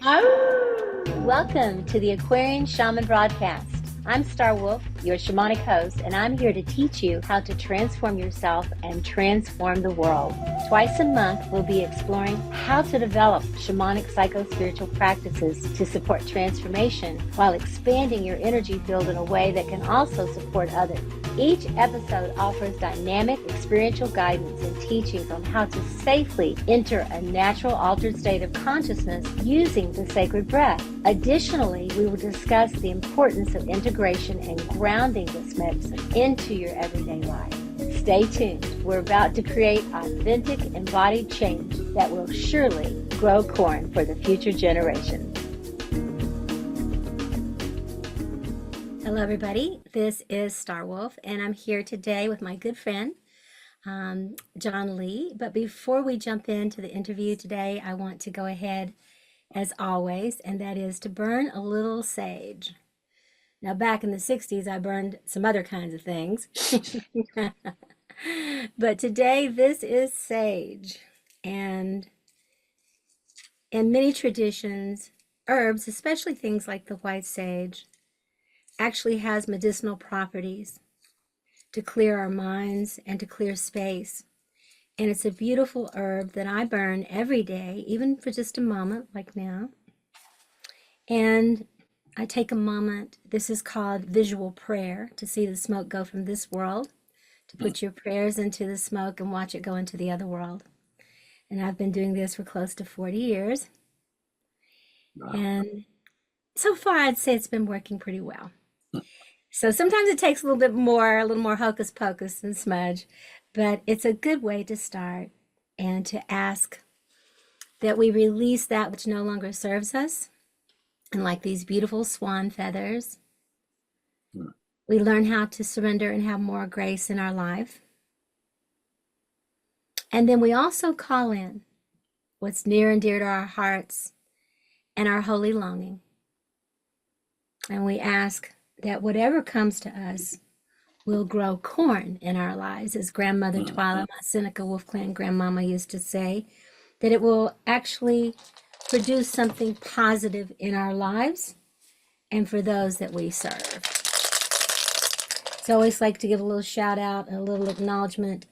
Oh, Welcome to the Aquarian Shaman broadcast. I'm Star Wolf, your shamanic host, and I'm here to teach you how to transform yourself and transform the world. Twice a month, we'll be exploring how to develop shamanic psycho-spiritual practices to support transformation while expanding your energy field in a way that can also support others. Each episode offers dynamic experiential guidance and teachings on how to safely enter a natural altered state of consciousness using the sacred breath. Additionally, we will discuss the importance of integration and grounding this medicine into your everyday life. Stay tuned. We're about to create authentic embodied change that will surely grow corn for the future generations. Hello, everybody. This is Star Wolf, and I'm here today with my good friend, John Lee. But before we jump into the interview today, I want to go ahead, as always, and that is to burn a little sage. Now, back in the 60s, I burned some other kinds of things. But today, this is sage. And in many traditions, herbs, especially things like the white sage, actually has medicinal properties to clear our minds and to clear space. And it's a beautiful herb that I burn every day, even for just a moment, like now. And I take a moment, this is called visual prayer, to see the smoke go from this world, to put your prayers into the smoke and watch it go into the other world. And I've been doing this for close to 40 years. wow. And so far, I'd say it's been working pretty well. So sometimes it takes a little more hocus pocus and smudge, but it's a good way to start and to ask that we release that which no longer serves us. And like these beautiful swan feathers, we learn how to surrender and have more grace in our life. And then we also call in what's near and dear to our hearts and our holy longing. And we ask that whatever comes to us will grow corn in our lives, as Grandmother Twyla, my Seneca Wolf Clan grandmama, used to say, that it will actually produce something positive in our lives and for those that we serve. So I always like to give a little shout out, a little acknowledgement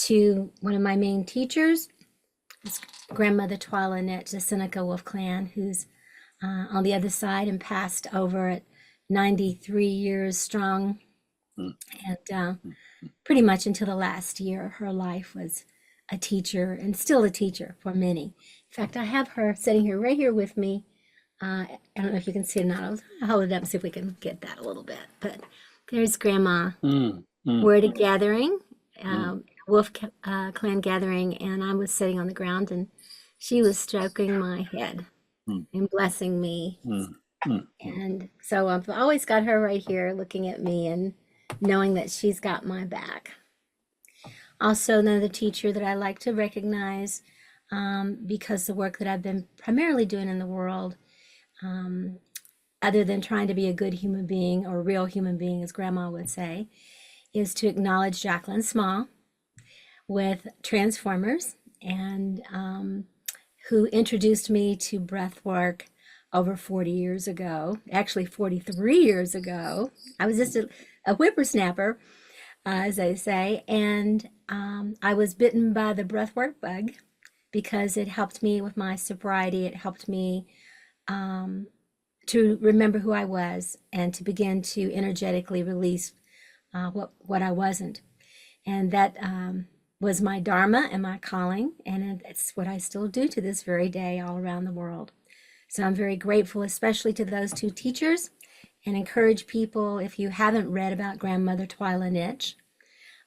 to one of my main teachers, it's Grandmother Twyla Net, the Seneca Wolf Clan, who's on the other side and passed over at 93 years strong. And pretty much until the last year, her life was a teacher and still a teacher for many. In fact, I have her sitting here right here with me. I don't know if you can see it or not. I'll hold it up and see if we can get that a little bit. But there's Grandma. We're at a gathering, Wolf Clan gathering, and I was sitting on the ground and she was stroking my head and blessing me. And so I've always got her right here looking at me and knowing that she's got my back. Also, another teacher that I like to recognize because the work that I've been primarily doing in the world, other than trying to be a good human being or a real human being, as Grandma would say, is to acknowledge Jacqueline Small with Transformers, and who introduced me to breath work over 40 years ago, actually 43 years ago. I was just a whippersnapper, as they say, and I was bitten by the breathwork bug because it helped me with my sobriety. It helped me to remember who I was and to begin to energetically release what I wasn't. And that was my dharma and my calling, and it's what I still do to this very day all around the world. So I'm very grateful, especially to those two teachers, and encourage people, if you haven't read about Grandmother Twyla Nitch,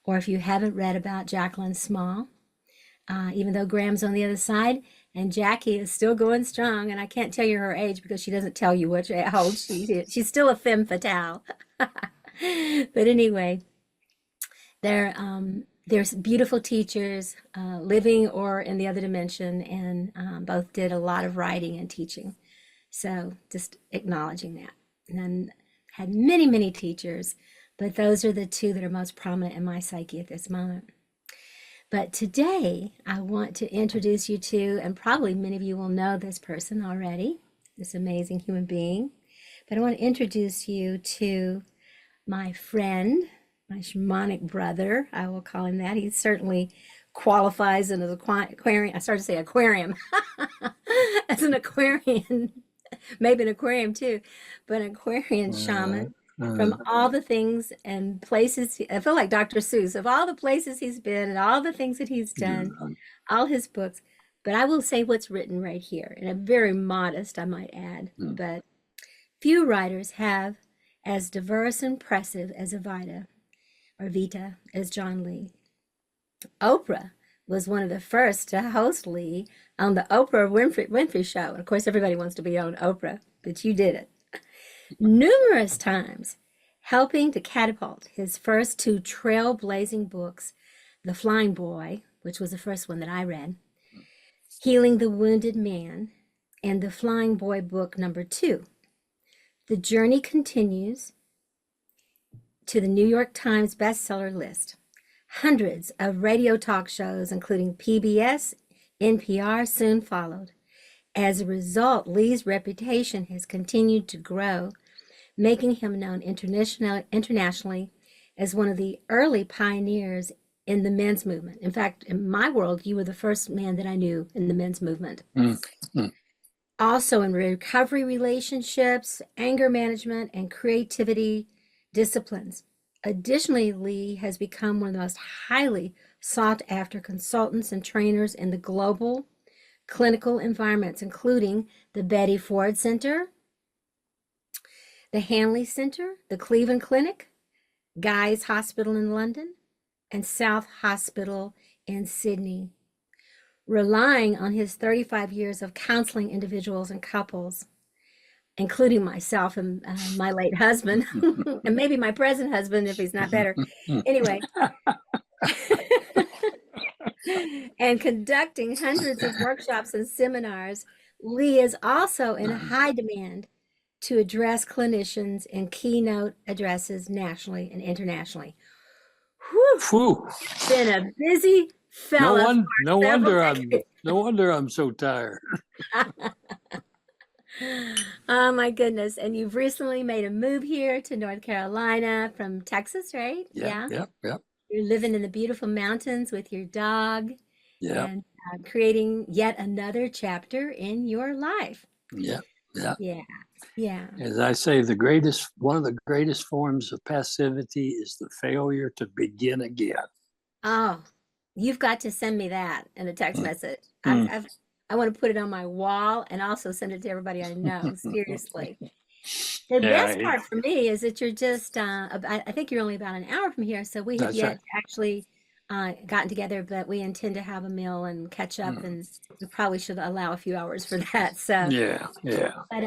or if you haven't read about Jacqueline Small, even though Graham's on the other side, and Jackie is still going strong, and I can't tell you her age because she doesn't tell you how old she is. She's still a femme fatale. But anyway, there's beautiful teachers living or in the other dimension, and both did a lot of writing and teaching. So just acknowledging that. And then had many, many teachers, but those are the two that are most prominent in my psyche at this moment. But today I want to introduce you to, and probably many of you will know this person already, this amazing human being. But I want to introduce you to my friend, my shamanic brother. I will call him that. He certainly qualifies as an aquarium. I started to say aquarium as an Aquarian, maybe an aquarium too, but an Aquarian shaman. From all the things and places, I feel like Dr. Seuss, of all the places he's been and all the things that he's done, all his books. But I will say what's written right here, and I'm very modest, I might add. But few writers have as diverse and impressive as Evita, or Vita, as John Lee. Oprah was one of the first to host Lee on the Oprah Winfrey Show. And of course, everybody wants to be on Oprah, but you did it numerous times, helping to catapult his first two trailblazing books, The Flying Boy, which was the first one that I read, Healing the Wounded Man, and The Flying Boy book number 2. The journey continues to the New York Times bestseller list. Hundreds of radio talk shows, including PBS, NPR, soon followed. As a result, Lee's reputation has continued to grow, making him known internationally as one of the early pioneers in the men's movement. In fact, in my world, you were the first man that I knew in the men's movement. Also in recovery relationships, anger management, and creativity disciplines. Additionally, Lee has become one of the most highly sought after consultants and trainers in the global clinical environments, including the Betty Ford Center, the Hanley Center, the Cleveland Clinic, Guy's Hospital in London, and South Hospital in Sydney. Relying on his 35 years of counseling individuals and couples, including myself and my late husband, and maybe my present husband if he's not better. Anyway, and conducting hundreds of workshops and seminars, Lee is also in high demand to address clinicians in keynote addresses nationally and internationally. Whew. Been a busy fella. No wonder I'm so tired. Oh my goodness. And you've recently made a move here to North Carolina from Texas, right? Yeah. You're living in the beautiful mountains with your dog. Yeah. And creating yet another chapter in your life. Yeah. As I say, one of the greatest forms of passivity is the failure to begin again. Oh, you've got to send me that in a text message. I want to put it on my wall and also send it to everybody I know. Seriously. The best part for me is that you're just, I think you're only about an hour from here. So we have yet actually gotten together, but we intend to have a meal and catch up, and we probably should allow a few hours for that. So yeah. But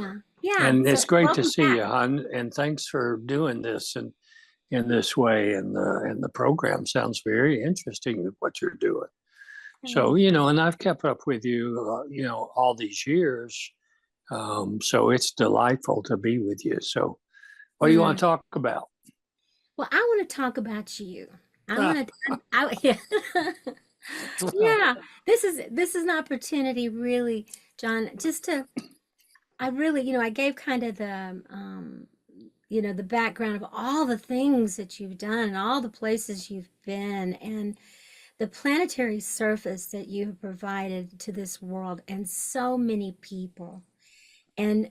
And it's great to see back. you, hon. And thanks for doing this and in this way. And the program sounds very interesting what you're doing. So, and I've kept up with you, all these years. So it's delightful to be with you. So what do you want to talk about? Well, I want to talk about you. Yeah, this is an opportunity, really, John, I gave kind of the, the background of all the things that you've done and all the places you've been and the planetary surface that you have provided to this world and so many people. And,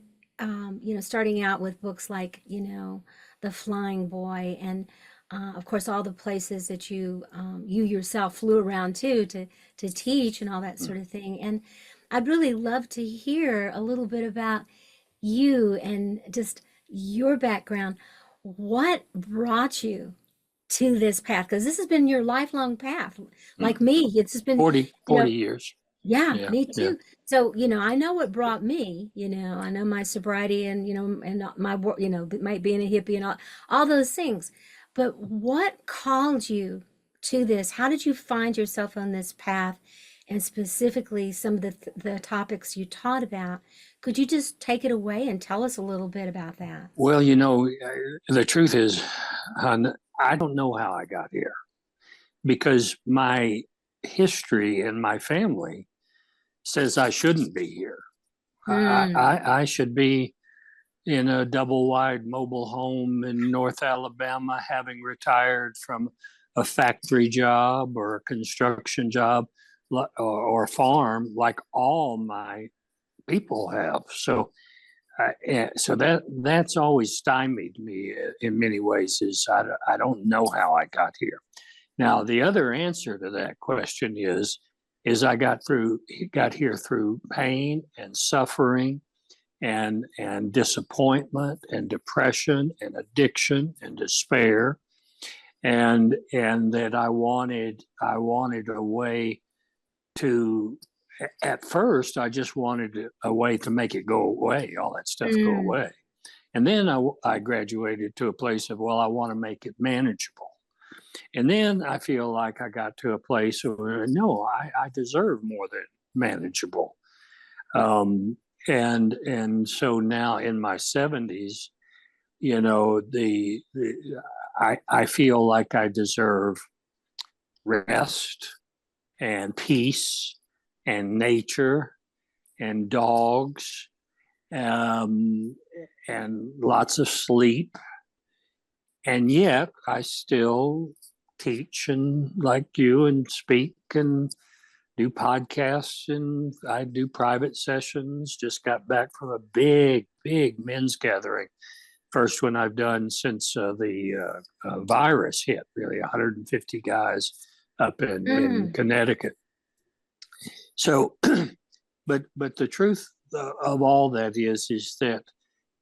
starting out with books like, The Flying Boy and, of course, all the places that you yourself flew around to teach and all that sort of thing. And I'd really love to hear a little bit about you and just your background. What brought you to this path? Because this has been your lifelong path. Like me, it's just been 40 years. Yeah, me too. Yeah. So, I know what brought me, I know my sobriety and, and my work, might being a hippie and all those things. But what called you to this? How did you find yourself on this path? And specifically some of the topics you taught about. Could you just take it away and tell us a little bit about that? Well, the truth is, hon, I don't know how I got here because my history and my family says I shouldn't be here. Mm. I should be in a double wide mobile home in North Alabama, having retired from a factory job or a construction job or a farm like all my people have. So, so that's always stymied me in many ways. Is I don't know how I got here. Now, the other answer to that question is I got here through pain and suffering and disappointment and depression and addiction and despair, and that I wanted a way to. At first, I just wanted a way to make it go away, all that stuff go Mm. away, and then I graduated to a place of, well, I want to make it manageable. And then I feel like I got to a place where, no, I deserve more than manageable. And so now in my 70s, you know, I feel like I deserve rest and peace and nature and dogs, um, and lots of sleep. And yet I still teach and like you and speak and do podcasts, and I do private sessions. Just got back from a big men's gathering. First one I've done since the virus hit, really 150 guys up in Mm. Connecticut. So, but the truth of all that is that,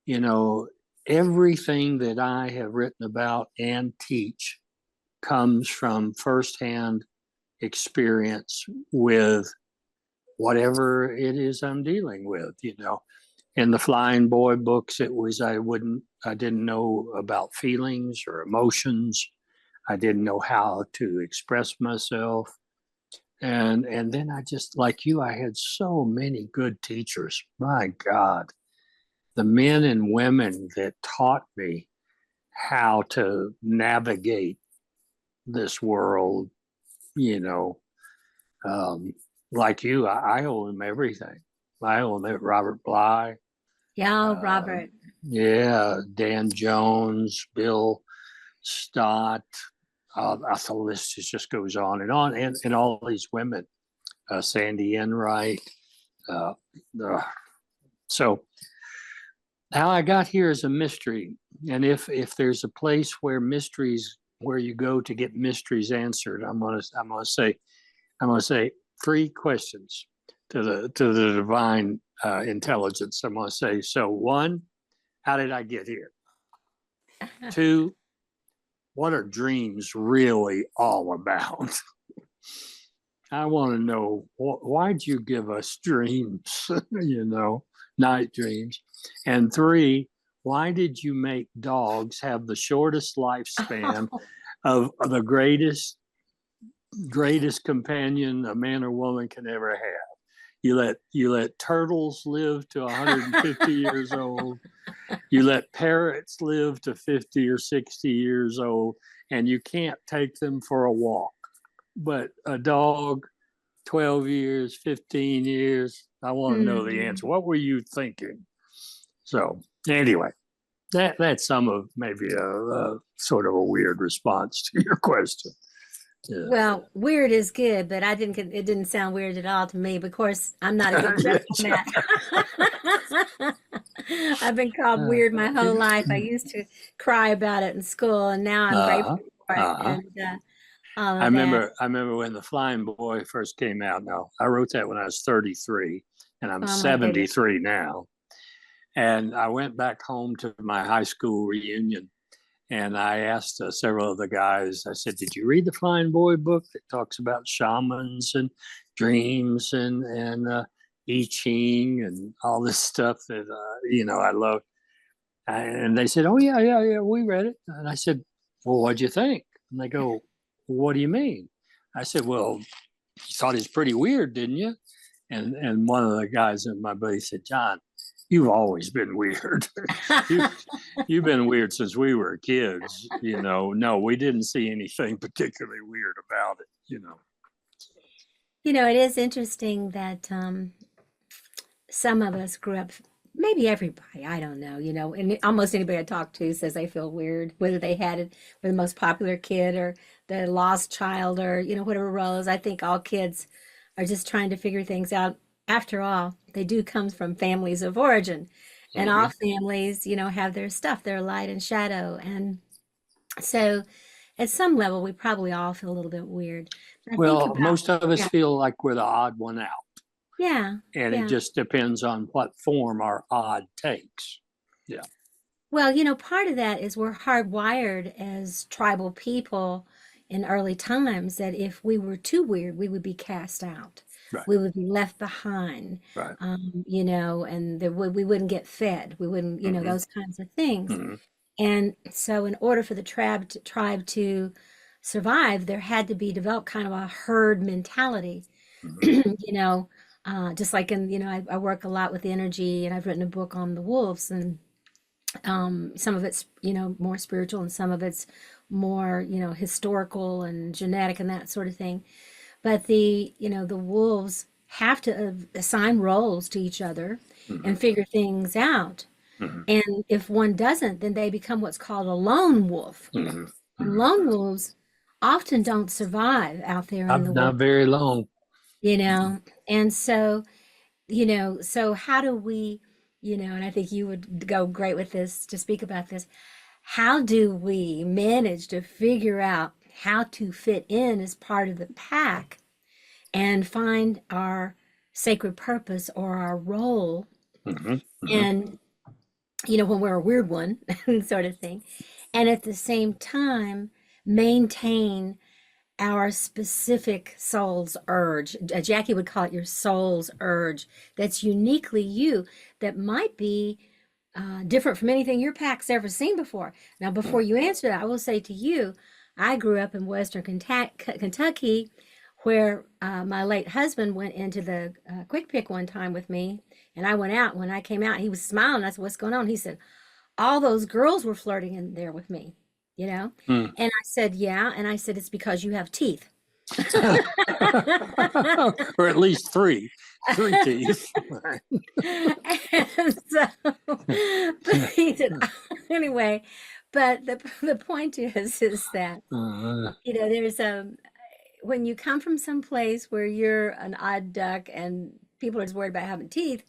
you know, everything that I have written about and teach comes from firsthand experience with whatever it is I'm dealing with, you know. In the Flying Boy books, it was I didn't know about feelings or emotions. I didn't know how to express myself. And then I just, like you, I had so many good teachers. My God, the men and women that taught me how to navigate this world, you know, um, like you, I owe him everything. I owe him Robert Bly, Yeah, um, Robert. yeah, Dan Jones, Bill Stott. The list just goes on, and all these women, Sandy Enright. Uh, so how I got here is a mystery, and if there's a place where you go to get mysteries answered, I'm gonna say three questions to the divine intelligence. I'm gonna say, so one, how did I get here? Two, what are dreams really all about? I want to know, why'd you give us dreams? You know, night dreams. And three, why did you make dogs have the shortest lifespan of the greatest companion a man or woman can ever have? You let turtles live to 150 years old. You let parrots live to 50 or 60 years old, and you can't take them for a walk. But a dog, 12 years, 15 years, I want to know the Mm. answer. What were you thinking? So, anyway, that's some of maybe a sort of a weird response to your question. Yeah. Well, weird is good, but it didn't sound weird at all to me. But of course, I'm not a good judge on that. I've been called weird my whole life. I used to cry about it in school, and now I'm uh-huh. grateful for it Uh-huh. and all of that. I remember when the Flying Boy first came out. Now, I wrote that when I was 33, and I'm Oh my goodness. 73 now. And I went back home to my high school reunion, and I asked several of the guys, I said, did you read the Flying Boy book that talks about shamans and dreams and I Ching and all this stuff that, I love? And they said, oh, yeah, we read it. And I said, well, what'd you think? And they go, what do you mean? I said, well, you thought it's pretty weird, didn't you? And one of the guys in my buddy said, John, you've always been weird. you, you've been weird since we were kids. No, we didn't see anything particularly weird about it. It is interesting that some of us grew up, maybe everybody, I don't know, and almost anybody I talk to says they feel weird, whether they had it with the most popular kid or the lost child or, whatever roles. I think all kids are just trying to figure things out. After all, they do come from families of origin, and all families, have their stuff, their light and shadow. And so at some level, we probably all feel a little bit weird. I think Well, about, most of us yeah, feel like we're the odd one out, yeah, and it yeah. just depends on what form our odd takes. Yeah. Well, part of that is we're hardwired as tribal people in early times that if we were too weird, we would be cast out. Right. We would be left behind, Right. and we wouldn't get fed. We wouldn't, those kinds of things. Mhm. And so, in order for the tribe to survive, there had to be developed kind of a herd mentality, Mhm. just like I work a lot with energy, and I've written a book on the wolves, and some of it's more spiritual and some of it's more historical and genetic and that sort of thing. But the wolves have to assign roles to each other Mhm. and figure things out. Mhm. And if one doesn't, then they become what's called a lone wolf. Mhm. And Mhm. lone wolves often don't survive out there in the Not world, very long. you know. And so how do we, and I think you would go great with this to speak about this. How do we manage to figure out how to fit in as part of the pack and find our sacred purpose or our role? Mhm. Mhm. And, when we're a weird one, sort of thing. And at the same time, maintain our specific soul's urge. Jackie would call it your soul's urge that's uniquely you, that might be different from anything your pack's ever seen before. Now, before you answer that, I will say to you, I grew up in Western Kentucky, where my late husband went into the quick pick one time with me, and I went out. When I came out, he was smiling. I said, "What's going on?" He said, "All those girls were flirting in there with me, you know?" Mm. And I said, "Yeah." And I said, "It's because you have teeth." Or at least three teeth. And so, but he said, anyway, but the point is that, Uh, there's when you come from some place where you're an odd duck and people are just worried about having teeth,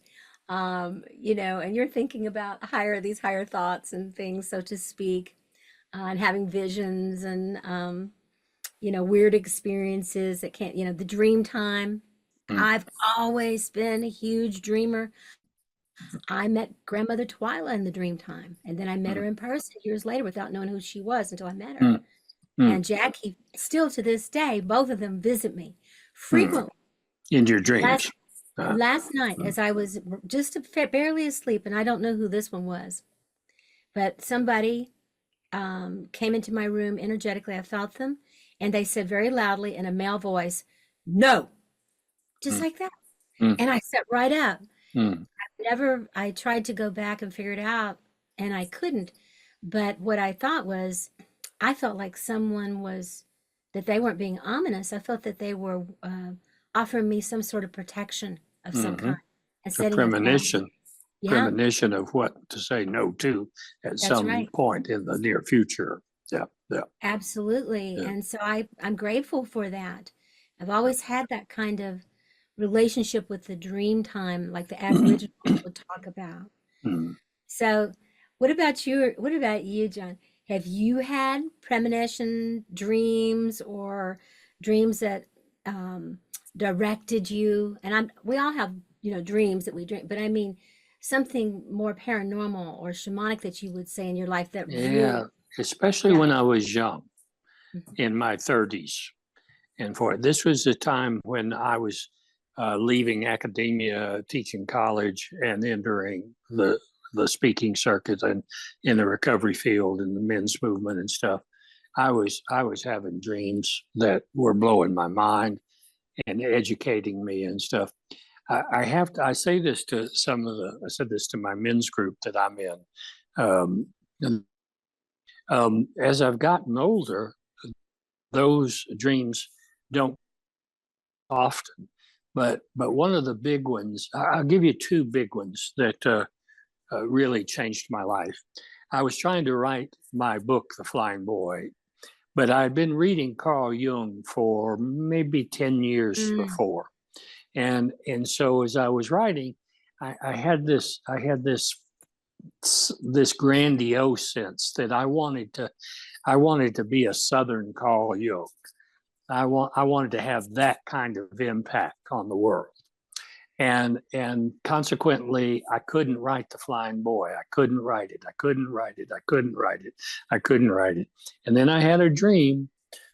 and you're thinking about these higher thoughts and things, so to speak, and having visions and, weird experiences that can't, the dream time. mm, I've always been a huge dreamer. I met grandmother Twyla in the dream time, and then I met mm, her in person years later without knowing who she was until I met her. mm, mm, And Jackie, still to this day, both of them visit me mm. frequently. In your Last dreams. Uh, last night, mm, as I was just barely asleep, and I don't know who this one was, but somebody came into my room energetically. I felt them, and they said very loudly in a male voice, "No," just mm, like that. mm, And I sat right up. mm, I tried to go back and figure it out, and I couldn't. But what I thought was, I felt like that they weren't being ominous. I felt that they were offering me some sort of protection of some mhm. kind and A setting a ground. Yeah, premonition of what to say no to at that's some right. point in the near future. Yeah, yeah, Absolutely. yeah. And so I'm grateful for that. I've always had that kind of relationship with the dream time, like the Aboriginals would talk about. Mm. So, what about you, John? Have you had premonition dreams or dreams that um, directed you? And we all have, dreams that we dream, but I mean something more paranormal or shamanic that you would say in your life that really, Yeah, especially yeah. when I was young, Mhm. in my 30s. And for this was the time when I was leaving academia, teaching college, and entering the speaking circuit and in the recovery field and the men's movement and stuff. I was having dreams that were blowing my mind and educating me and stuff. I say this to I said this to my men's group that I'm in. Um, as I've gotten older, those dreams don't often, but one of the big ones, I'll give you two big ones that really changed my life. I was trying to write my book, The Flying Boy, but I had been reading Carl Jung for maybe 10 years Mm. before. And so as I was writing, I had this grandiose sense that I wanted to be a Southern Carl Jung. I wanted to have that kind of impact on the world. And consequently, I couldn't write The Flying Boy. I couldn't write it. I couldn't write it. I couldn't write it. I couldn't write it. And then I had a dream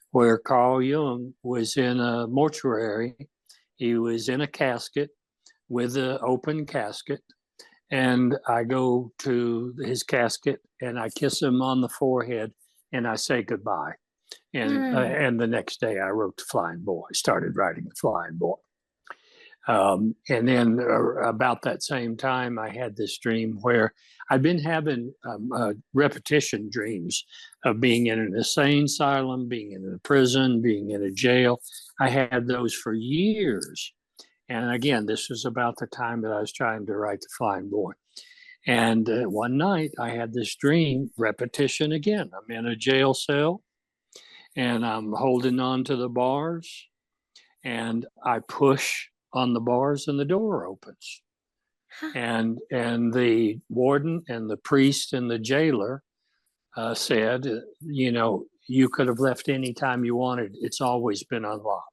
where Carl Jung was in a mortuary. He was in a casket with an open casket. And I go to his casket and I kiss him on the forehead and I say goodbye. And the next day I wrote The Flying Boy, started writing The Flying Boy. And then about that same time, I had this dream where I'd been having repetition dreams of being in an insane asylum, being in a prison, being in a jail. I had those for years. And again, this was about the time that I was trying to write The Flying Boy. And one night I had this dream, repetition again. I'm in a jail cell and I'm holding on to the bars and I push on the bars and the door opens. And the warden and the priest and the jailer said, you could have left any time you wanted. It's always been unlocked.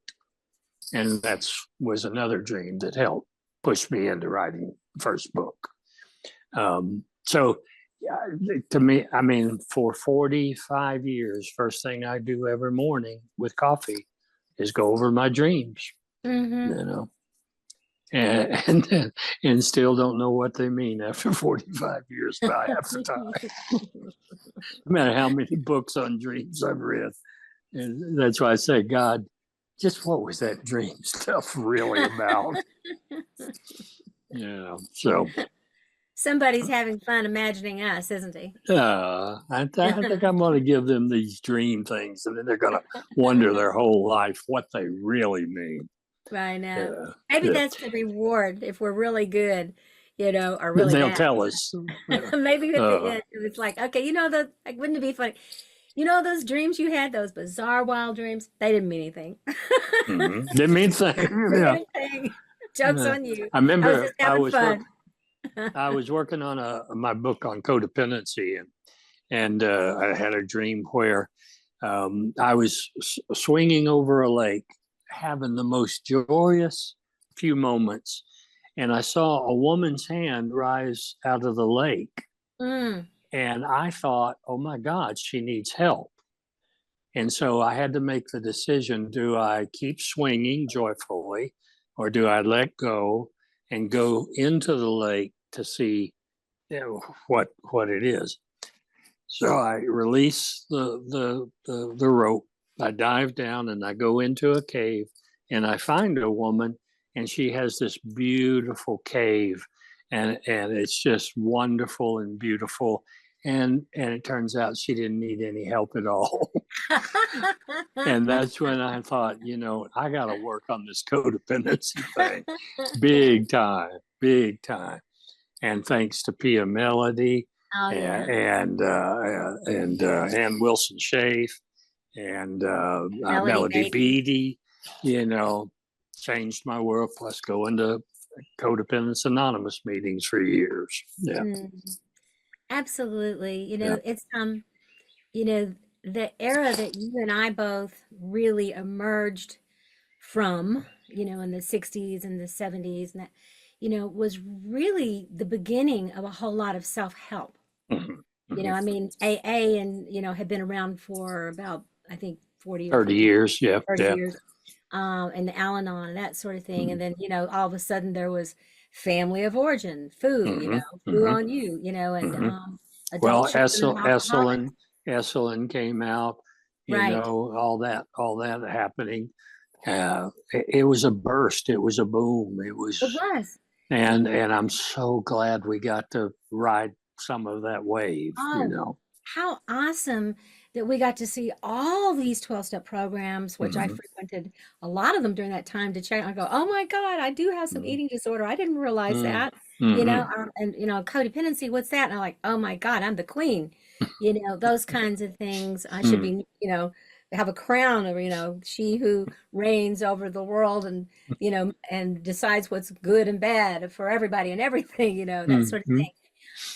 And that was another dream that helped push me into writing the first book. So to me, I mean, for 45 years, first thing I do every morning with coffee is go over my dreams, and still don't know what they mean after 45 years by half the time. No matter how many books on dreams I've read. And that's why I say, God, just what was that dream stuff really about? So. Somebody's having fun imagining us, isn't he? I think I'm going to give them these dream things, and then they're going to wonder their whole life what they really mean. I know. Maybe that's the reward if we're really good, or really they'll bad. Tell us. Maybe at the end, it's like, okay, wouldn't it be funny? Those dreams you had, those bizarre, wild dreams, they didn't mean anything. Didn't mean anything. Joke's on you. I remember I was working on my book on codependency, and I had a dream where I was swinging over a lake, having the most joyous few moments, and I saw a woman's hand rise out of the lake. And I thought, oh my God, she needs help. And so I had to make the decision, do I keep swinging joyfully or do I let go and go into the lake to see what it is? So I release the rope, I dive down and I go into a cave and I find a woman and she has this beautiful cave and it's just wonderful and beautiful. And it turns out she didn't need any help at all. And that's when I thought, I got to work on this codependency thing. Big time. And thanks to Pia Melody and Wilson Schaaf and Melody Beatty, changed my world, plus going to Codependence Anonymous meetings for years. Absolutely. It's the era that you and I both really emerged from, in the 60s and the 70s, and that, was really the beginning of a whole lot of self-help. I mean, AA had been around for about, I think, 40 or 30 years. 30 years. And the Al-Anon and that sort of thing. And then, all of a sudden there was family of origin, FOO, FOO on you, and well, Esalen came out, all that happening. It was a burst. It was a boom. It was. And I'm so glad we got to ride some of that wave. How awesome that we got to see all these 12-step programs, which I Mhm. frequented a lot of them during that time to check. I go, oh my God, I do have some Mhm. eating disorder. I didn't realize Mhm. that, Mhm. and, codependency, what's that? And I'm like, oh my God, I'm the queen, those kinds of things. I should Mhm. be, have a crown of, she who reigns over the world and, and decides what's good and bad for everybody and everything, that sort of Mhm. thing.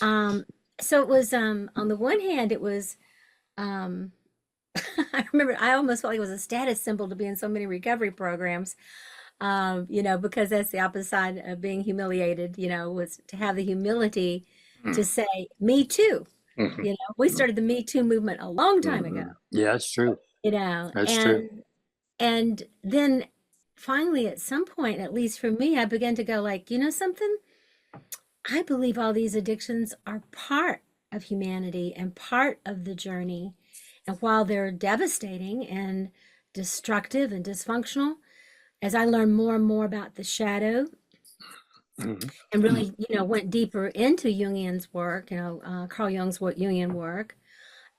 Um, so it was, on the one hand, it was, um, I remember I almost felt like it was a status symbol to be in so many recovery programs, because that's the opposite side of being humiliated, was to have the humility to say, me too. Mhm. We started the Me Too movement a long time ago, Mhm. Yeah, that's true. That's true. and then finally at some point, at least for me, I began to go like, something? I believe all these addictions are part of humanity and part of the journey. And while they're devastating and destructive and dysfunctional, as I learned more and more about the shadow Mhm. and really, went deeper into Jungian's work, Carl Jung's Jungian work,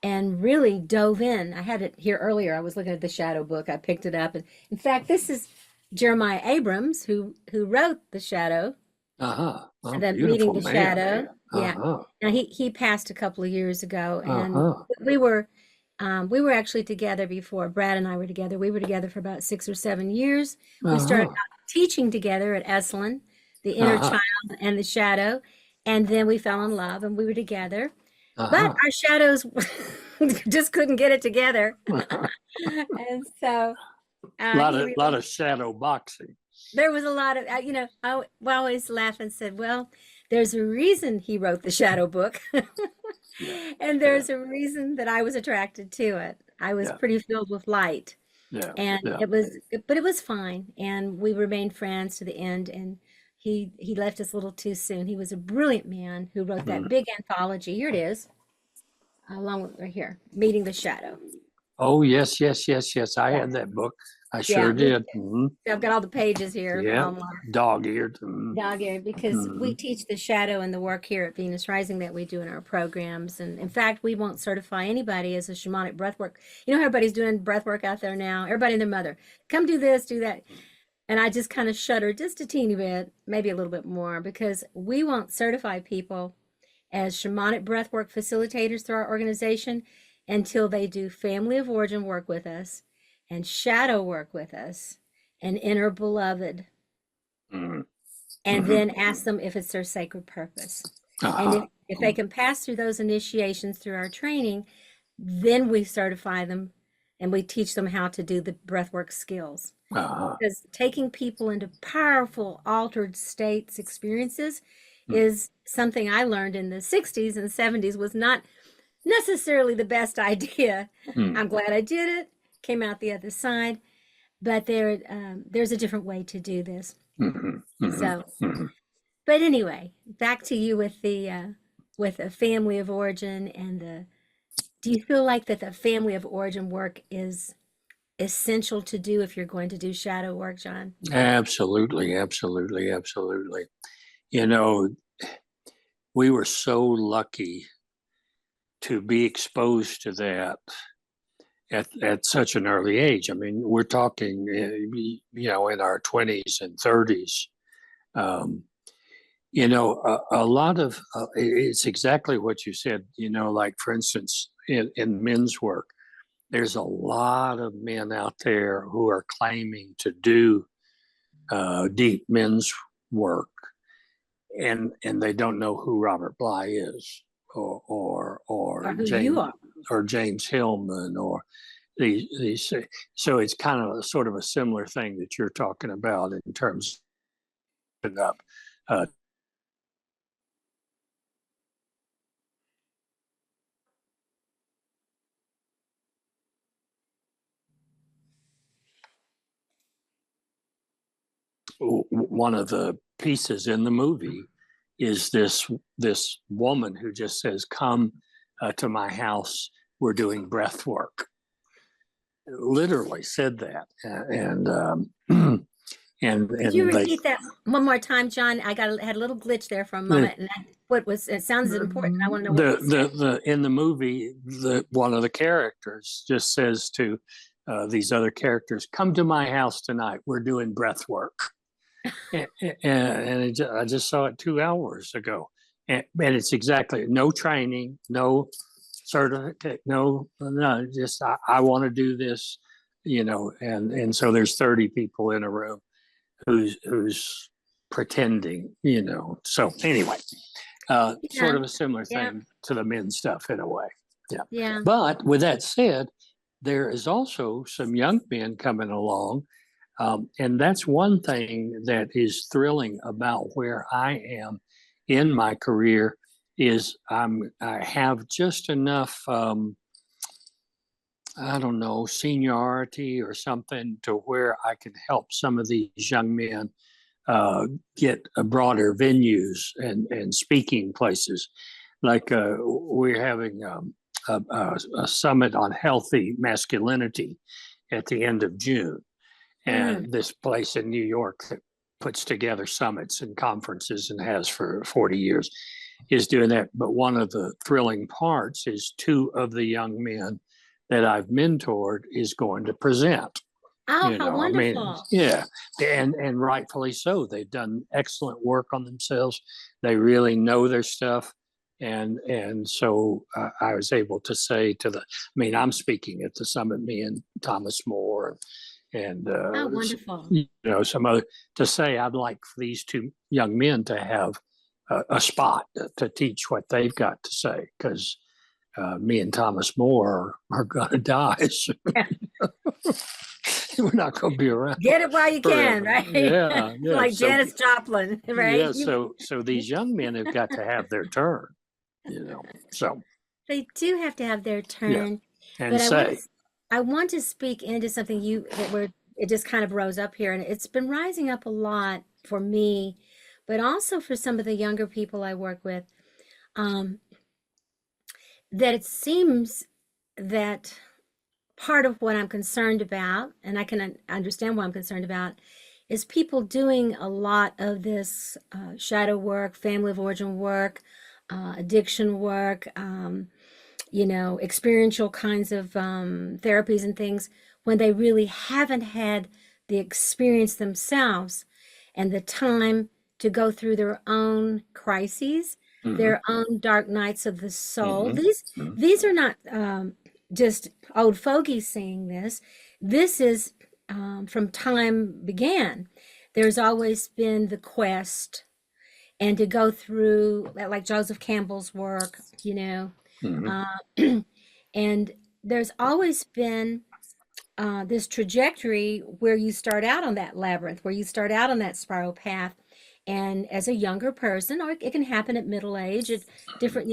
and really dove in. I had it here earlier. I was looking at the shadow book. I picked it up. And in fact, this is Jeremiah Abrams, who wrote The Shadow, Uh-huh. Oh, the Meeting beautiful the man. Shadow. Yeah. Uh-huh. Now he passed a couple of years ago, and Uh-huh. we were actually together before Brad and I were together. We were together for about 6 or 7 years. We started Uh-huh. out teaching together at Esalen, the inner Uh-huh. child and the shadow, and then we fell in love and we were together. But Uh-huh. our shadows just couldn't get it together, and so he Lot released. of shadow boxing. There was a lot of, I always laugh and said, well, there's a reason he wrote the shadow book. Yeah. And Yeah. there's a reason that I was attracted to it. I was Yeah. pretty filled with light, Yeah. and Yeah. but it was fine. And we remained friends to the end. And he left us a little too soon. He was a brilliant man who wrote that Mm. big anthology. Here it is, along with right here, Meeting the Shadow. Oh, yes, yes, yes, yes. I Yeah, had that book. I yeah, sure me did. too. Hmm. I've got all the pages here. Yeah. Dog-eared. Mm-hmm. Dog ear, because Mm-hmm. we teach the shadow and the work here at Venus Rising that we do in our programs. And in fact, we won't certify anybody as a shamanic breath work. Everybody's doing breath work out there now. Everybody and their mother, come do this, do that. And I just kind of shudder just a teeny bit, maybe a little bit more, because we won't certify people as shamanic breathwork facilitators through our organization until they do family of origin work with us and shadow work with us and inner beloved, Mm-hmm. and Mm-hmm. then ask them if it's their sacred purpose. And Uh-huh. if they can pass through those initiations through our training, then we certify them and we teach them how to do the breathwork skills. Uh-huh. Because taking people into powerful altered states experiences Mm. is something I learned in the 60s and 70s was not necessarily the best idea. Mm. I'm glad I did it, came out the other side, but there's a different way to do this. Mm-hmm. Mm-hmm. So, Mm-hmm. but anyway, back to you with the family of origin and the. Do you feel like that the family of origin work is essential to do if you're going to do shadow work, John? Absolutely, absolutely, absolutely. You know, we were so lucky to be exposed to that at such an early age. I mean, we're talking, in our 20s and 30s. Um, a lot of it's exactly what you said. Like for instance, in men's work, there's a lot of men out there who are claiming to do deep men's work, and they don't know who Robert Bly is, or Or who you James are? Hillman, or these. So it's kind of sort of a similar thing that you're talking about in terms of up. Uh, One of the pieces in the movie is this woman who just says, "Come to my house. We're doing breath work." Literally said that, and Could you they repeat that one more time, John? Had a little glitch there for a moment, and it sounds important. I want to know what you said. the in the movie, the one of the characters just says to these other characters, "Come to my house tonight. We're doing breath work." I just saw it 2 hours ago, and it's exactly no training, no certificate, no, just I want to do this, and so there's 30 people in a room who's pretending, So anyway, sort of a similar thing to the men stuff in a way. Yeah. Yeah. But with that said, there is also some young men coming along. And that's one thing that is thrilling about where I am in my career is I have just enough, I don't know, seniority or something to where I can help some of these young men get broader venues and speaking places. Like we're having a summit on healthy masculinity at the end of June. And this place in New York that puts together summits and conferences and has for 40 years is doing that. But one of the thrilling parts is 2 of the young men that I've mentored is going to present. Oh, how wonderful. Yeah, and rightfully so. They've done excellent work on themselves. They really know their stuff. And so I was able to say I'm speaking at the summit, me and Thomas More and Oh, wonderful. some other, to say I'd like for these 2 young men to have a spot to teach what they've got to say, because me and Thomas More are going to die soon. We're not going to be around. Get it while you can, right? Yeah. Like Janis Joplin, right? Yeah. So these young men have got to have their turn. So they do have to have their turn. And but I want to speak into something it just kind of rose up here, and it's been rising up a lot for me, but also for some of the younger people I work with, that it seems that part of what I'm concerned about, and I can understand what I'm concerned about, is people doing a lot of this shadow work, family of origin work, addiction work, experiential kinds of therapies and things, when they really haven't had the experience themselves and the time to go through their own crises, their own dark nights of the soul. These are not just old fogies saying this. This is from time began. There's always been the quest, and to go through, like Joseph Campbell's work, and there's always been this trajectory where you start out on that labyrinth, where you start out on that spiral path, and as a younger person, or it can happen at middle age, at different,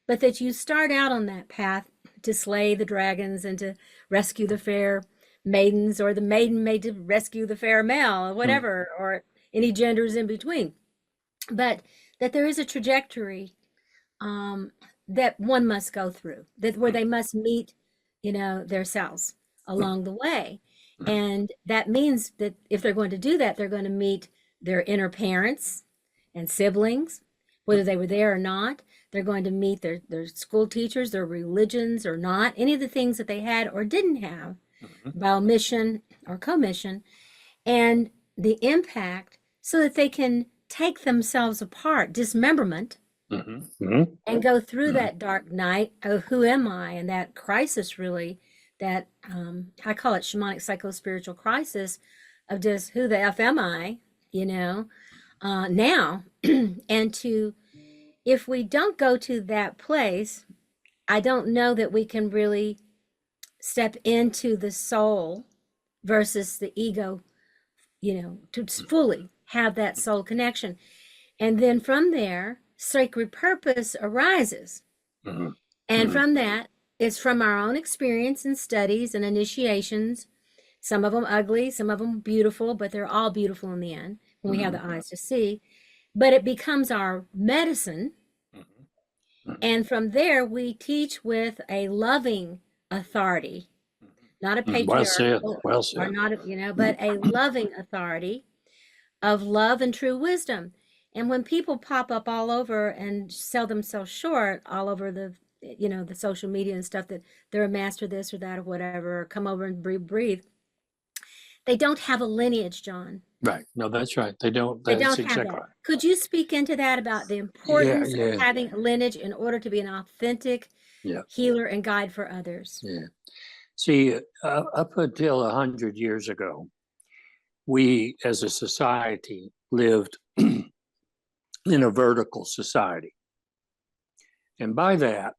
but that you start out on that path to slay the dragons and to rescue the fair maidens, or the maiden made to rescue the fair male, or whatever, or any genders in between. But that there is a trajectory that one must go through, where they must meet, their selves along the way. And that means that if they're going to do that, they're going to meet their inner parents and siblings, whether they were there or not. They're going to meet their school teachers, their religions or not, any of the things that they had or didn't have by omission or commission, and the impact, so that they can take themselves apart, dismemberment, and go through that dark night of who am I, and that crisis, really, that I call it shamanic psycho-spiritual crisis of just who the F am I, now. And if we don't go to that place, I don't know that we can really step into the soul versus the ego, to fully have that soul connection. And then from there, sacred purpose arises. And from that, it's from our own experience and studies and initiations, some of them ugly, some of them beautiful, but they're all beautiful in the end when we have the eyes to see. But it becomes our medicine. And from there, we teach with a loving authority, not a patriarchal, well said. or not, but a loving authority, of love and true wisdom. And when people pop up all over and sell themselves short all over the social media and stuff, that they're a master this or that or whatever, or come over and breathe, they don't have a lineage, John. Right. No, that's right. They don't. They That's don't have exactly that. right. Could you speak into that about the Yeah, importance of yeah, having a lineage in order to be an authentic yeah, healer and guide for others? yeah. See, up until 100 years ago, we as a society lived in a vertical society. And by that,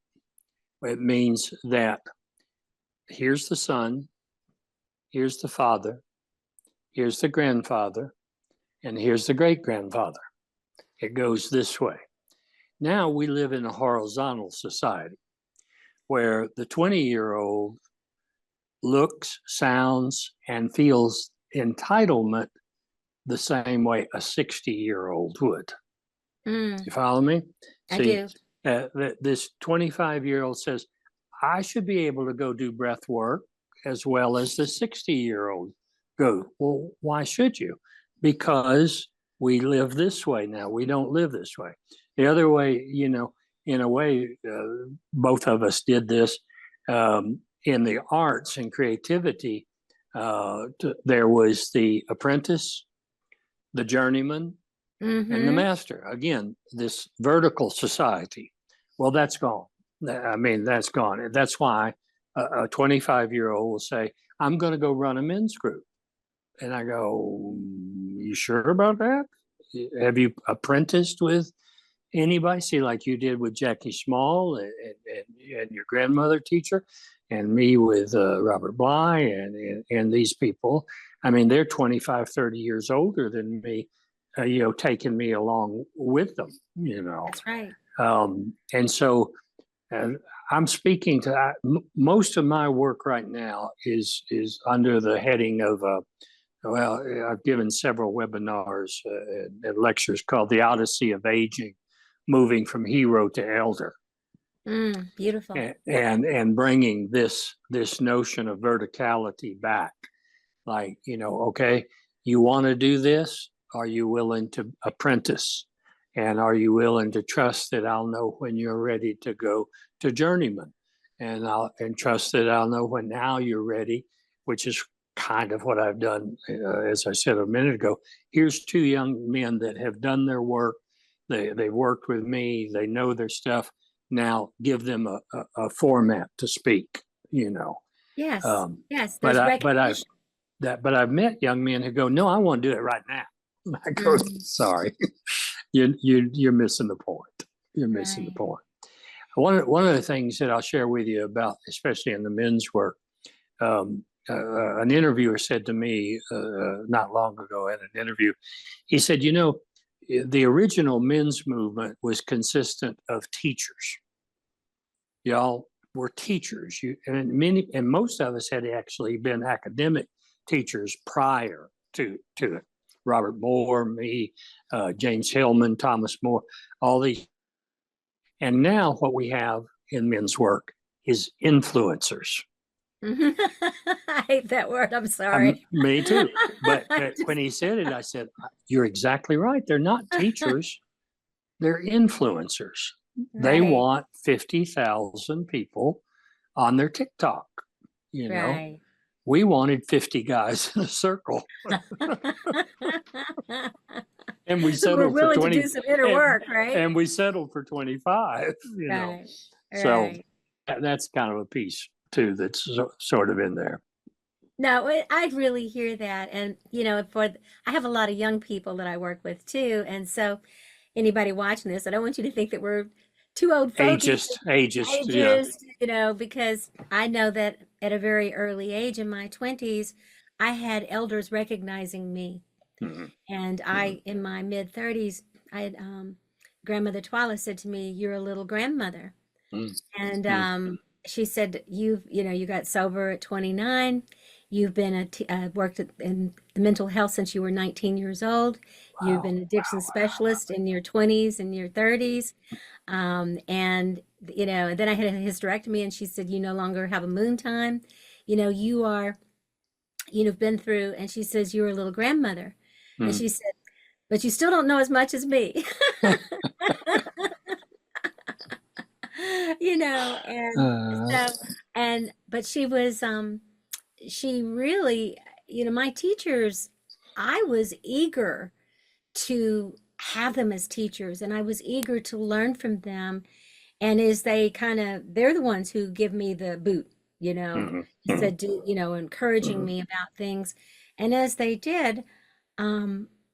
it means that here's the son, here's the father, here's the grandfather, and here's the great grandfather. It goes this way. Now we live in a horizontal society where the 20-year-old looks, sounds, and feels entitlement the same way a 60-year-old would. Mm, You follow me? I See, do. this 25-year-old says, I should be able to go do breath work as well as the 60-year-old go. Well, why should you? Because we live this way now. We don't live this way. The other way, in a way, both of us did this in the arts and creativity. There was the apprentice, the journeyman, and the Mm-hmm. master. Again, this vertical society. Well, that's gone. I mean, that's gone. That's why a 25-year-old will say, I'm going to go run a men's group. And I go, you sure about that? Have you apprenticed with anybody? See, like you did with Jackie Small and your grandmother teacher, and me with Robert Bly and these people. I mean, they're 25, 30 years older than me, taking me along with them, That's right. And so I'm speaking to most of my work right now is under the heading of well, I've given several webinars and lectures called The Odyssey of Aging, moving from hero to elder, Beautiful. and bringing this notion of verticality back. Like, okay, you want to do this? Are you willing to apprentice? And are you willing to trust that I'll know when you're ready to go to journeyman? And trust that I'll know when now you're ready, which is kind of what I've done. As I said a minute ago, here's two young men that have done their work. They've worked with me. They know their stuff. Now give them a format to speak, Yes. Yes. but There's I've recognition. I've met young men who go, no, I want to do it right now. I go, Mm, sorry, you're missing the point. You're missing the right. point. One of the things that I'll share with you about, especially in the men's work, an interviewer said to me not long ago in an interview, he said, the original men's movement was consistent of teachers. Y'all were teachers. And most of us had actually been academic teachers prior to it. Robert Moore, me, James Hillman, Thomas More, all these. And now what we have in men's work is influencers. I hate that word. I'm sorry. Me too. But Just- when he said it, I said, you're exactly right. They're not teachers, they're influencers. They right. want 50,000 people on their TikTok. Right. We wanted 50 guys in a circle. And we Who were settled for willing to 20 do some inner and, work, right? and we settled for 25, Right. So Right. that's kind of a piece too that's sort of in there. No, I really hear that. And, I have a lot of young people that I work with too. And so anybody watching this, I don't want you to think that we're too old fogey, Ageist, yeah. ages, because I know that at a very early age in my 20s, I had elders recognizing me. Mm-hmm. And in my mid 30s, I had grandmother Twila said to me, "You're a little grandmother." Mm-hmm. And she said, you got sober at 29. You've been worked in the mental health since you were 19 years old. You've been an addiction specialist in your 20s and your 30s. And then I had a hysterectomy, and she said, you no longer have a moon time. You've been through, and she says, you're a little grandmother. And she said, but you still don't know as much as me. You know, and Uh, so, but she really, you know, my teachers, I was eager to have them as teachers, and I was eager to learn from them. And as they're the ones who give me the boot, you know, mhm, mhm, said, you know, encouraging mhm, me about things. And as they did,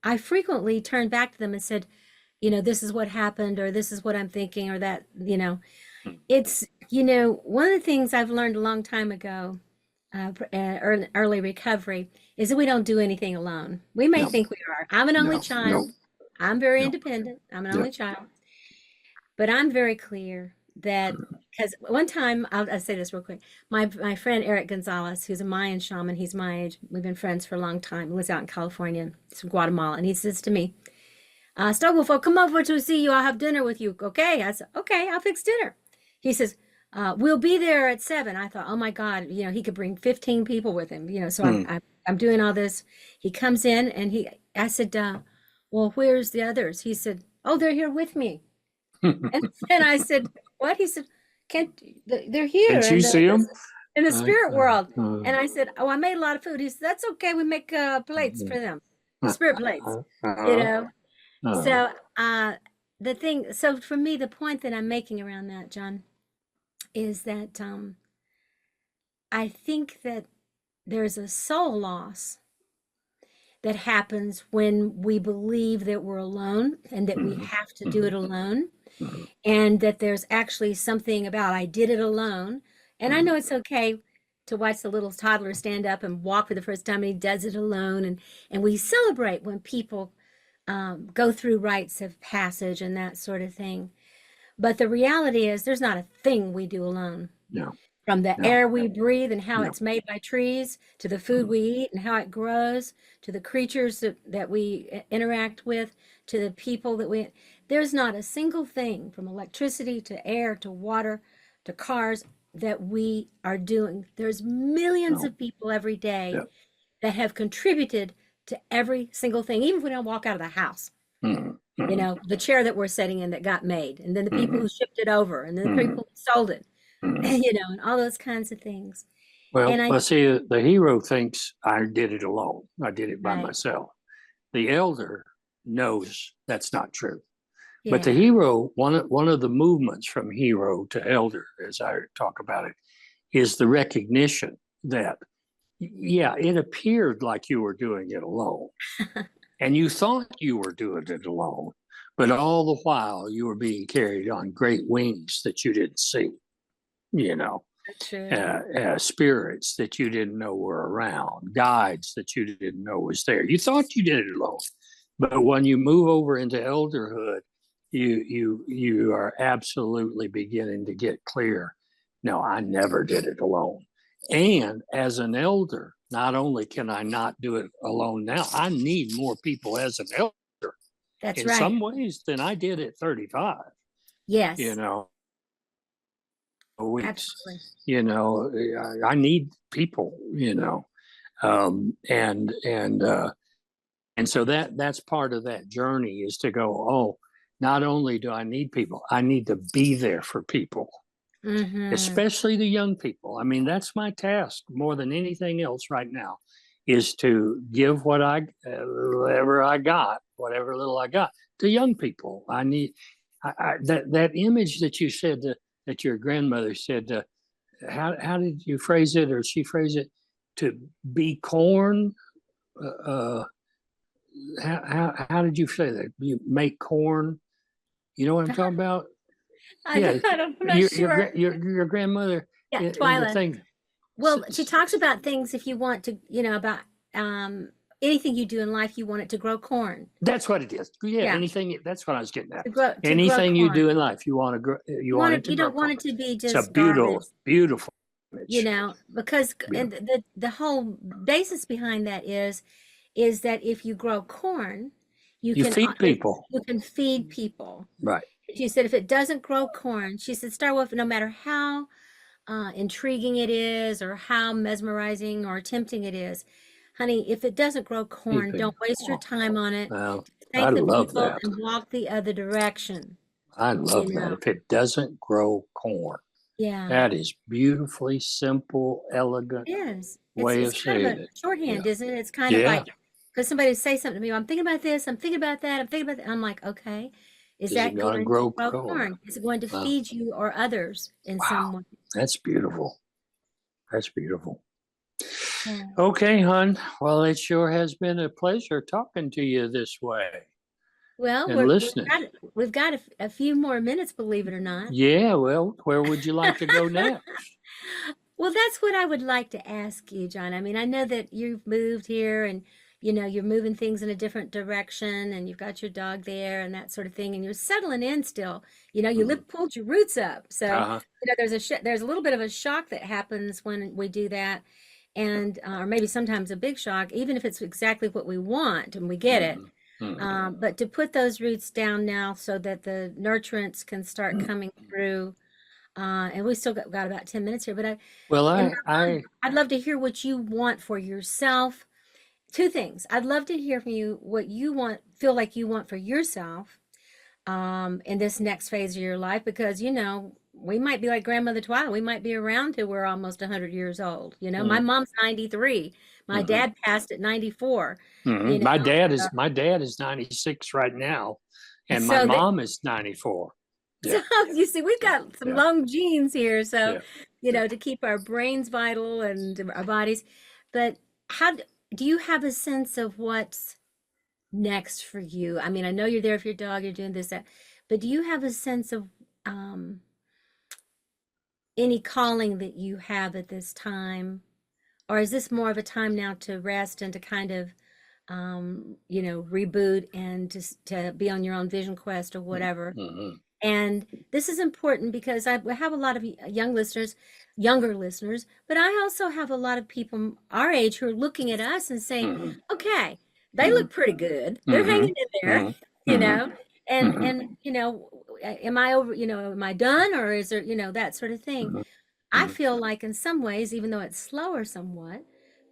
I frequently turned back to them and said, you know, this is what happened, or this is what I'm thinking, or that, you know, mhm. it's, you know, one of the things I've learned a long time ago, early recovery, is that we don't do anything alone. We may No, think we are. I'm an only no, no, child. I'm very no. independent. I'm an Yep. only child. But I'm very clear that, because one time, I'll say this real quick. My friend Eric Gonzalez, who's a Mayan shaman, he's my age. We've been friends for a long time. He lives out in California. He's from Guatemala. And he says to me, Stogolfo, come over to see you. I'll have dinner with you. Okay. I said, okay, I'll fix dinner. He says, we'll be there at 7. I thought, oh my God, you know, he could bring 15 people with him, you know, so Mm. I'm doing all this. He comes in and I said, well, where's the others? He said, oh, they're here with me. And I said, what? He said, can't, they're here Can't you see them? in the spirit world. And Uh, I said, oh, I made a lot of food. He said, that's okay. We make plates for them, spirit plates, you uh, know? uh, So so for me, the point that I'm making around that, John, is that I think that there's a soul loss that happens when we believe that we're alone and that we mhm, have to do it mhm, alone, mhm, and that there's actually something about I did it alone. And I mhm. know it's okay to watch the little toddler stand up and walk for the first time, and he does it alone. And we celebrate when people go through rites of passage and that sort of thing. But the reality is, there's not a thing we do alone. No, From the no, air we breathe and how no. it's made by trees, to the food Mhm, we eat and how it grows, to the creatures that we interact with, to the people there's not a single thing from electricity to air to water to cars that we are doing. There's millions no. of people every day Yeah. that have contributed to every single thing, even if we don't walk out of the house. Mhm, You mhm, know, the chair that we're sitting in that got made, and then the people mhm, who shipped it over, and then the mhm, people who sold it, mhm. you know, and all those kinds of things. And Well, I, let's see. The hero thinks I did it alone. I did it by right, myself. The elder knows that's not true. But the yeah, hero, one of the movements from hero to elder, as I talk about it, is the recognition that, yeah, it appeared like you were doing it alone, and you thought you were doing it alone, but all the while you were being carried on great wings that you didn't see, you know, that's true. spirits that you didn't know were around, guides that you didn't know was there. You thought you did it alone, but when you move over into elderhood, you are absolutely beginning to get clear. No, I never did it alone. And as an elder, not only can I not do it alone now, I need more people as an elder That's in right. some ways than I did at 35, you Yes, know, weeks. absolutely. You know, I need people, you know. Um, and and uh, and so that's part of that journey is to go, oh, not only do I need people, I need to be there for people, Mm-hmm. especially the young people. I mean, that's my task more than anything else right now, is to give whatever I got, whatever little I got, to young people. I need that image that you said that your grandmother said. How did you phrase it, or she phrase it? To be corn. Uh, how did you say that? You make corn. You know what I'm talking about? Yeah, I'm not sure. your grandmother Yeah, in the Twyla. thing. Well, she talks about things if you want to, you know, about um, anything you do in life, you want it to grow corn. That's what it is. Yeah, Yeah, anything. That's what I was getting at. to grow Anything you do corn. in life, you want to grow. You You want want it it, to you grow don't want corn. it to be It's a just beautiful, garbage, beautiful you image. know, because and Beautiful. the whole basis behind that is that if you grow corn, You feed people, you can feed people. right? She said if it doesn't grow corn, she said start with no matter how intriguing it is or how mesmerizing or tempting it is, honey, if it doesn't grow corn, keeping. don't waste your time on it. Well, I Thank the love people that. and walk the other direction, I you love that. know. If it doesn't grow corn, Yeah, that is beautifully simple, elegant it is. way It's of kind of saying a it. Yeah. shorthand, isn't it? It's kind of Yeah. like, because somebody would say something to me, I'm thinking about this, I'm thinking about that, I'm thinking about that. I'm like, okay, is Is it that going to going to grow grow corn? corn? Is it going to Wow. feed you or others in some way? That's beautiful. That's beautiful. Yeah. Okay, hon. Well, it sure has been a pleasure talking to you this way Well, and listening. we've got a few more minutes, believe it or not. Yeah, well, where would you like to go next? Well, that's what I would like to ask you, John. I mean, I know that you've moved here and you're moving things in a different direction and you've got your dog there and that sort of thing and you're settling in still. You pulled your roots up. So, Uh-huh. there's a little bit of a shock that happens when we do that and or maybe sometimes a big shock, even if it's exactly what we want and we get it. But to put those roots down now so that the nurturants can start coming through and we still got about 10 minutes here, but Well, I'd love to hear what you want for yourself. Two things. I'd love to hear from you what you feel like you want for yourself in this next phase of your life, because, we might be like Grandmother Twilight. We might be around till we're almost 100 years old. My mom's 93. My dad passed at 94. My dad is 96 right now, and my So that, mom is 94. so you see, we've got some long genes here. So, Yeah. to keep our brains vital and our bodies. But do you have a sense of what's next for you? I mean, I know you're there for your dog, you're doing this, that, but do you have a sense of any calling that you have at this time? Or is this more of a time now to rest and to kind of, reboot and to be on your own vision quest or whatever? And this is important because I have a lot of younger listeners, but I also have a lot of people our age who are looking at us and saying, okay, they look pretty good. They're hanging in there, you know, and, am I over, am I done or is there, that sort of thing. I feel like in some ways, even though it's slower somewhat,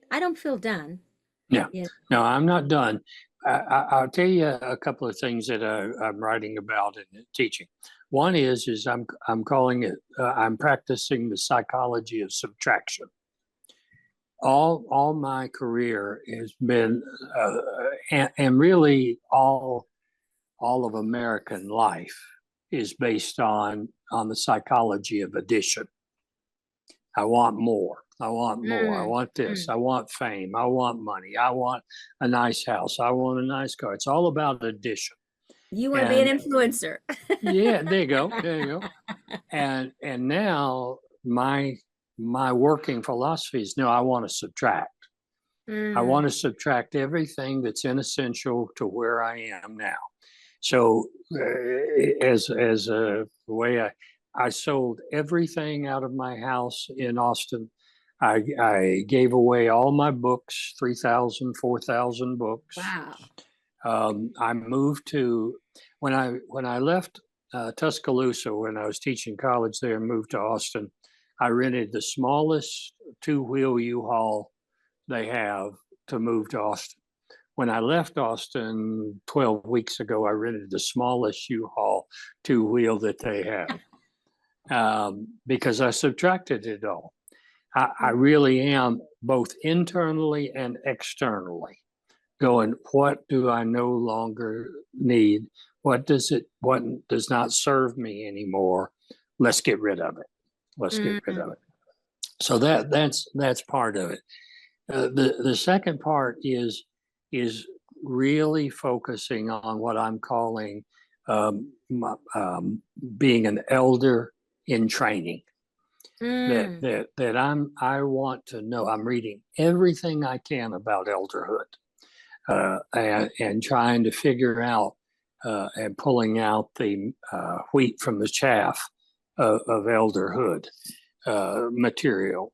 I don't feel done. Yeah. Yeah. No, I'm not done. I'll tell you a couple of things that I'm writing about and teaching. One is I'm calling it I'm practicing the psychology of subtraction. All my career has been and really all of American life is based on the psychology of addition. I want more. I want more. I want this. I want fame. I want money. I want a nice house. I want a nice car. It's all about addition. You want to be an influencer. Yeah, there you go. There you go. And now my working philosophy is no, I want to subtract. I want to subtract everything that's inessential to where I am now. So as a way I sold everything out of my house in Austin. I gave away all my books, 3,000, 4,000 books. Wow. I moved to when I left Tuscaloosa when I was teaching college there and moved to Austin. I rented the smallest two-wheel U-Haul they have to move to Austin. When I left Austin 12 weeks ago, I rented the smallest U-Haul two-wheel that they have because I subtracted it all. I really am both internally and externally going, what do I no longer need? What does not serve me anymore? Let's get rid of it. Let's get rid of it. So that's part of it. The second part is really focusing on what I'm calling being an elder in training. That I want to know. I'm reading everything I can about elderhood and trying to figure out and pulling out the wheat from the chaff of elderhood material.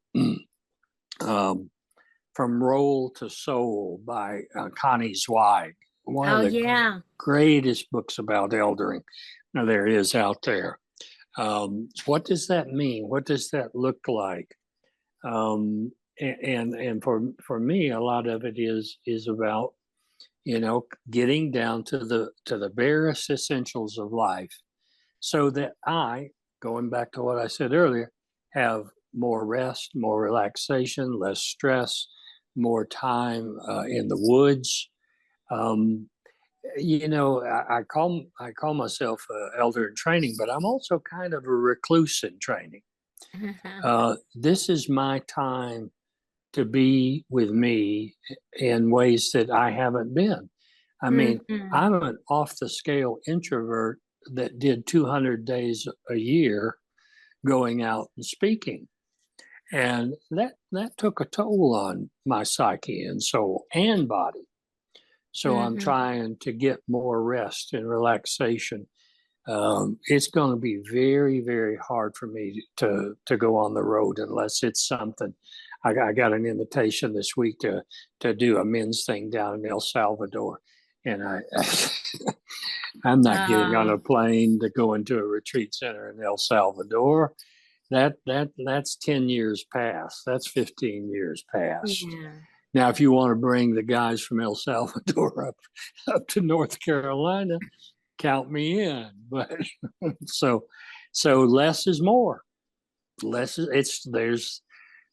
From Roll to Soul by Connie Zweig. One of the greatest books about eldering there is out there. What does that mean? What does that look like? and for me, a lot of it is about, getting down to the barest essentials of life, so that going back to what I said earlier, have more rest, more relaxation, less stress, more time in the woods. Um, I call myself an elder in training, but I'm also kind of a recluse in training. This is my time to be with me in ways that I haven't been. I mean, I'm an off the scale introvert that did 200 days a year going out and speaking. And that took a toll on my psyche and soul and body. So I'm trying to get more rest and relaxation. It's going to be very, very hard for me to go on the road unless it's something. I got an invitation this week to do a men's thing down in El Salvador, and I'm not getting on a plane to go into a retreat center in El Salvador. That's 10 years past. That's 15 years past. Yeah. Now, if you want to bring the guys from El Salvador up to North Carolina, count me in. But so less is more. There's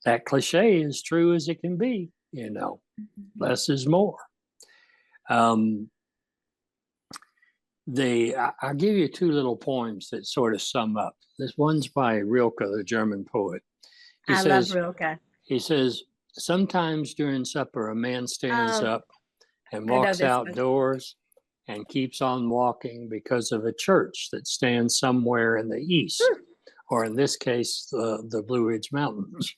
that cliche is true as it can be. Less is more. I'll give you two little poems that sort of sum up. This one's by Rilke, the German poet. I love Rilke. He says, sometimes during supper, a man stands up and walks outdoors and keeps on walking because of a church that stands somewhere in the east, or in this case, the Blue Ridge Mountains,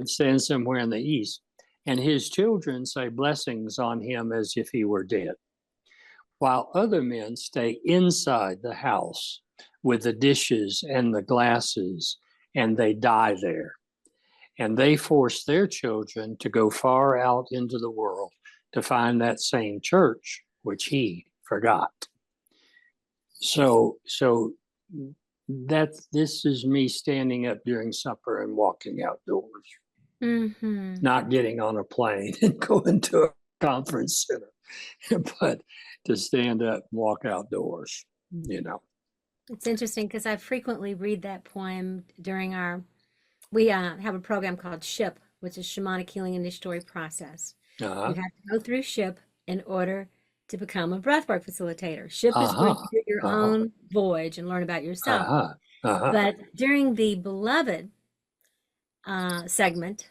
stands somewhere in the east. And his children say blessings on him as if he were dead, while other men stay inside the house with the dishes and the glasses, and they die there. And they force their children to go far out into the world to find that same church, which he forgot. So this is me standing up during supper and walking outdoors, not getting on a plane and going to a conference center, but to stand up and walk outdoors, It's interesting because I frequently read that poem during we have a program called SHIP, which is Shamanic Healing Initiatory Process. You have to go through SHIP in order to become a breathwork facilitator. SHIP is where you do your own voyage and learn about yourself. But during the beloved segment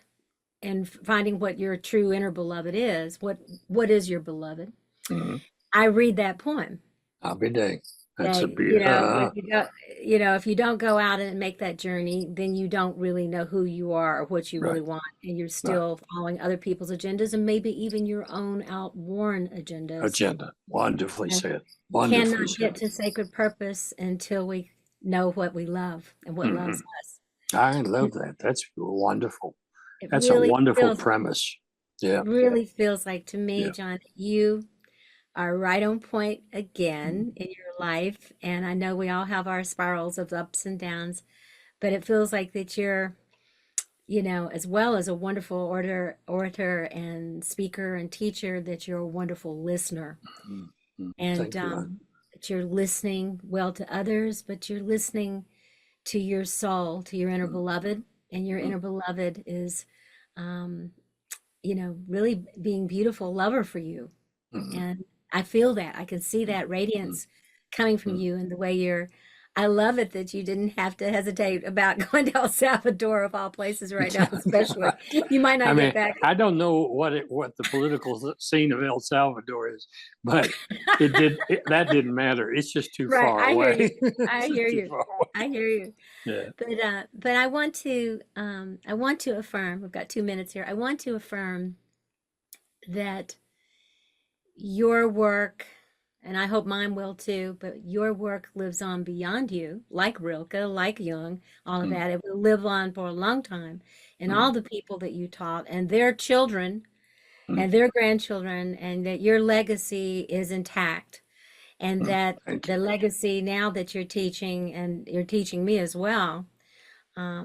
and finding what your true inner beloved is, what is your beloved? I read that poem. I'll be dang. That's a beautiful. If you don't go out and make that journey, then you don't really know who you are or what you really want, and you're still following other people's agendas and maybe even your own outworn agendas. Wonderfully said. Cannot get to sacred purpose until we know what we love and what loves us. I love that. That's wonderful. That's really a wonderful premise. Yeah. It really feels like to me, John, you are right on point again in your life. And I know we all have our spirals of ups and downs, but it feels like that you're, as well as a wonderful orator and speaker and teacher, that you're a wonderful listener. And that you're listening well to others, but you're listening to your soul, to your inner beloved. And your inner beloved is, really being beautiful lover for you. And I feel that. I can see that radiance coming from you and the way I love it that you didn't have to hesitate about going to El Salvador of all places right now, especially. You might not get back. I don't know what the political scene of El Salvador is, but that didn't matter. It's just too far away. I hear you. Yeah. But I want to affirm, we've got 2 minutes here. I want to affirm that your work, and I hope mine will too, but your work lives on beyond you, like Rilke, like Jung, all of that. It will live on for a long time. And all the people that you taught and their children and their grandchildren, and that your legacy is intact. And that the legacy now that you're teaching, and you're teaching me as well,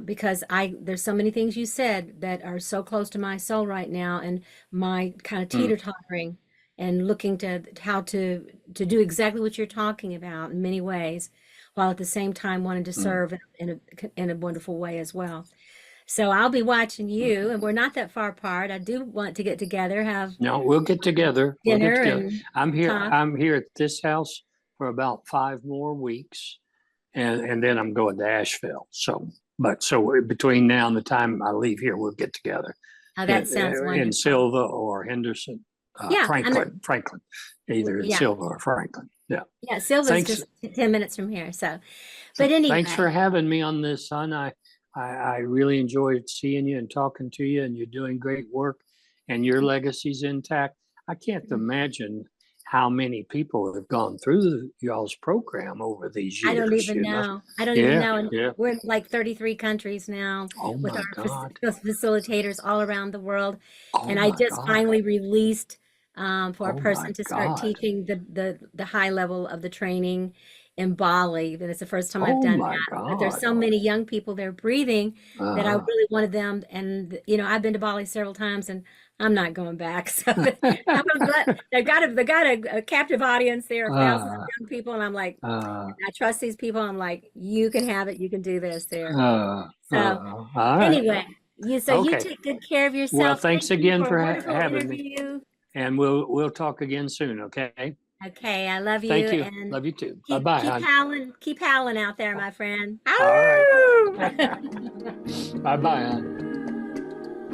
because there's so many things you said that are so close to my soul right now, and my kind of Mm, teeter-tottering and looking to how to do exactly what you're talking about in many ways, while at the same time wanting to mm. serve in a wonderful way as well. So I'll be watching you, and we're not that far apart. I do want to get together, have No, we'll get together. We'll get dinner together. and I'm here. talk. I'm here at this house for about 5 more weeks, and then I'm going to Asheville. So between now and the time I leave here, we'll get together Oh, that sounds in wonderful. Silva or Henderson, Yeah, Franklin, either in yeah, Silva or Franklin. Yeah. yeah. Silva's Thanks. just 10 minutes from here. So, but Thanks for anyway, having me on this, son. I really enjoyed seeing you and talking to you, and you're doing great work, and your legacy's intact. I can't imagine how many people have gone through y'all's program over these I don't years, even know. I don't even Yeah, know. And yeah. we're in like 33 countries now Oh with my our God. facilitators all around the world. Oh And I my just God. finally released for a Oh my person to start God. teaching the high level of the training in Bali. And it's the first time I've Oh done my that. But there's God. so many young people there breathing that I Uh, really wanted them. And I've been to Bali several times, and I'm not going back. So I'm glad they got a captive audience there of thousands of uh, young people, and I'm like, uh, I trust these people. I'm like, you can have it. You can do this there. So all right. anyway, you Okay. take good care of Well, yourself. thanks Thank you again for a for wonderful having me, interview. and we'll talk again soon. Okay. Okay, I love you, Thank you. and Love you too. Bye keep bye, keep hon. howling, keep howling out there, my friend. All right. Ow! Bye bye, hon.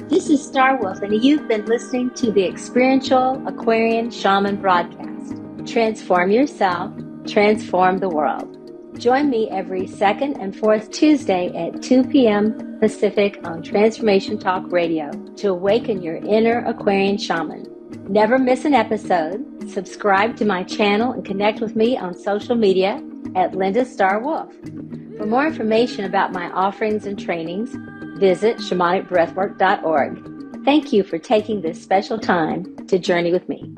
This is Star Wolf, and you've been listening to the Experiential Aquarian Shaman broadcast. Transform yourself, transform the world. Join me every second and fourth Tuesday at 2 p.m. Pacific on Transformation Talk Radio to awaken your inner Aquarian shaman. Never miss an episode. Subscribe to my channel and connect with me on social media at Linda Star Wolf. For more information about my offerings and trainings, visit shamanicbreathwork.org. Thank you for taking this special time to journey with me.